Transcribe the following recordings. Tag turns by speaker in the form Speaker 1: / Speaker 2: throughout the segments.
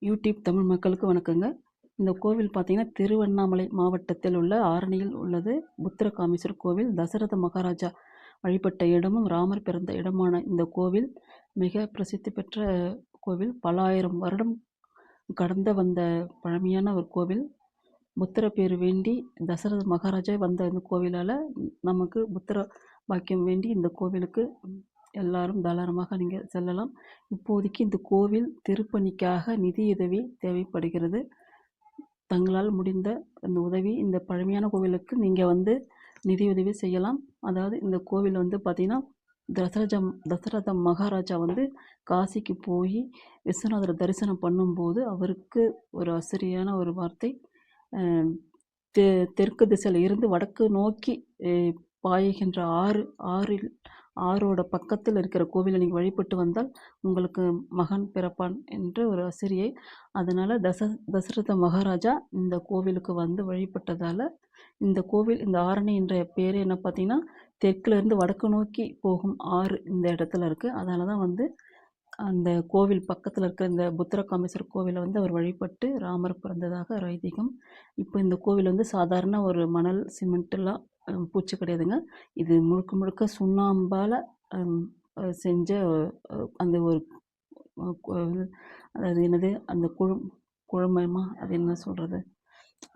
Speaker 1: YouTube Tamil மக்களுக்கு வணக்கங்க. இந்த கோவில் பார்த்தீங்கன்னா, திருவண்ணாமலை மாவட்டத்தில் உள்ள ஆரணியில் உள்ளது. புத்திரகாமேஸ்வரர் கோவில். தசரத மகாராஜா வழிபட்ட இடமும், ராமர் பிறந்த இடமான இந்த கோவில் மிக பிரசித்தி பெற்ற கோவில். பல ஆயிரம் வருடம் கடந்த வந்த பழமையான ஒரு கோவில். புத்திர பேர் வேண்டி தசரத மகாராஜா வந்த இந்த கோவிலால் நமக்கு புத்திர பாக்கியம் வேண்டி இந்த கோவிலுக்கு எல்லாரும் தாராளமாக நீங்கள் செல்லலாம். இப்போதைக்கு இந்த கோவில் திருப்பணிக்காக நிதியுதவி தேவைப்படுகிறது. தங்களால் முடிந்த அந்த உதவி இந்த பழமையான கோவிலுக்கு நீங்கள் நிதியுதவி செய்யலாம். அதாவது இந்த கோவில் பார்த்திங்கன்னா, தசரத மகாராஜா காசிக்கு போய் விஸ்வநாதரை தரிசனம் பண்ணும்போது அவருக்கு ஒரு ஆச்சரியான ஒரு வார்த்தை, தெற்கு திசையில் இருந்து வடக்கு நோக்கி பாய்கின்ற ஆறோட பக்கத்தில் இருக்கிற கோவிலை நீங்கள் வழிபட்டு வந்தால் உங்களுக்கு மகன் பிறப்பான் என்ற ஒரு ஆசிரியை. அதனால் தசரத மகாராஜா இந்த கோவிலுக்கு வழிபட்டதால் இந்த கோவில், இந்த ஆரணி என்ற பேர் என்ன பார்த்தீங்கன்னா, தெற்குலேருந்து வடக்கு நோக்கி போகும் ஆறு இந்த இடத்துல இருக்குது. அதனால தான் அந்த கோவில் பக்கத்தில் இருக்கிற இந்த புத்திரகாமேஸ்வரர் கோவிலை அவர் வழிபட்டு ராமர் பிறந்ததாக ஒரு ஐதீகம். இப்போ இந்த கோவில் சாதாரண ஒரு மணல் சிமெண்ட்டெல்லாம் பூச்சி கிடையாதுங்க. இது முழுக்க முழுக்க சுண்ணாம்பால் செஞ்ச அந்த ஒரு அதாவது என்னது, அந்த குழம்பமா அது என்ன சொல்கிறது,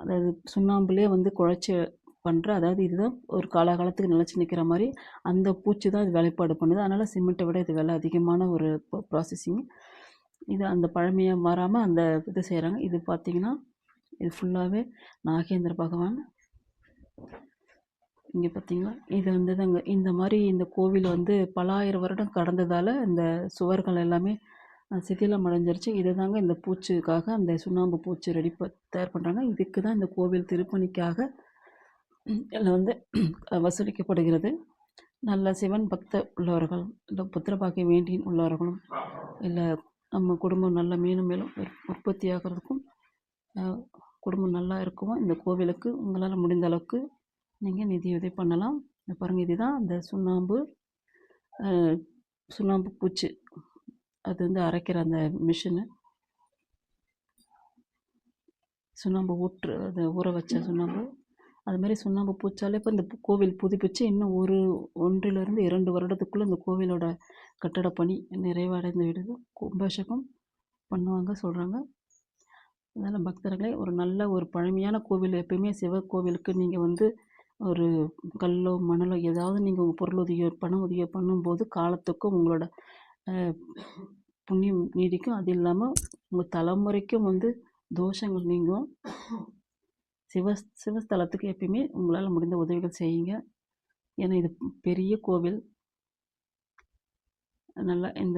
Speaker 1: அதாவது சுண்ணாம்புலேயே குழைச்சி பண்ணுற, அதாவது இதுதான் ஒரு காலகாலத்துக்கு நிலச்சி நிற்கிற மாதிரி அந்த பூச்சி தான் இது வேலைப்பாடு பண்ணுது. அதனால் சிமெண்ட்டை விட இது விலை அதிகமான ஒரு ப்ராசஸிங். இது அந்த பழமையை மாறாமல் அந்த இது செய்கிறாங்க. இது பார்த்திங்கன்னா, இது ஃபுல்லாகவே நாகேந்திர பகவான். இங்கே பார்த்தீங்களா, இது தாங்க இந்த மாதிரி இந்த கோவில் பல ஆயிரம் வருடம் கடந்ததால் இந்த சுவர்கள் எல்லாமே சிதிலம் அடைஞ்சிருச்சு. இது தாங்க இந்த பூச்சிக்காக அந்த சுண்ணாம்பு பூச்சி தயார் பண்ணுறாங்க. இதுக்கு தான் இந்த கோவில் திருப்பணிக்காக இதில் வசூலிக்கப்படுகிறது. நல்ல சிவன் பக்த உள்ளவர்கள், இல்லை புத்திரபாக்கியம் வேண்டி உள்ளவர்களும், இல்லை நம்ம குடும்பம் நல்ல மேலும் மேலும் உற்பத்தி ஆகிறதுக்கும் குடும்பம் நல்லா இருக்கும், இந்த கோவிலுக்கு உங்களால் முடிந்த அளவுக்கு நீங்கள் நிதியுதவி பண்ணலாம். பாருங்கள், இதுதான் அந்த சுண்ணாம்பு பூச்சி அது அரைக்கிற அந்த மிஷினு. சுண்ணாம்பு அது ஊற வச்ச சுண்ணாம்பு. அதுமாதிரி சுண்ணாம்பு பூச்சாலே இப்போ இந்த கோவில் புதுப்பிச்சு இன்னும் 1 to 2 வருடத்துக்குள்ளே இந்த கோவிலோட கட்டட பணி நிறைவடைந்து விடுது. கும்பாபிஷேகம் பண்ணுவாங்க சொல்கிறாங்க. அதனால் பக்தர்களே, ஒரு நல்ல ஒரு பழமையான கோவில், எப்பயுமே சிவ கோவிலுக்கு நீங்கள் ஒரு கல்லோ மணலோ ஏதாவது நீங்கள் உங்கள் பொருள் உதவியோ பண உதவியோ பண்ணும்போது காலத்துக்கும் உங்களோட புண்ணியம் நீடிக்கும். அது இல்லாமல் உங்கள் தலைமுறைக்கும் தோஷங்கள் நீங்கும். சிவஸ்தலத்துக்கு எப்பயுமே உங்களால் முடிந்த உதவிகள் செய்யுங்க. ஏன்னா இது பெரிய கோவில். அதனால் இந்த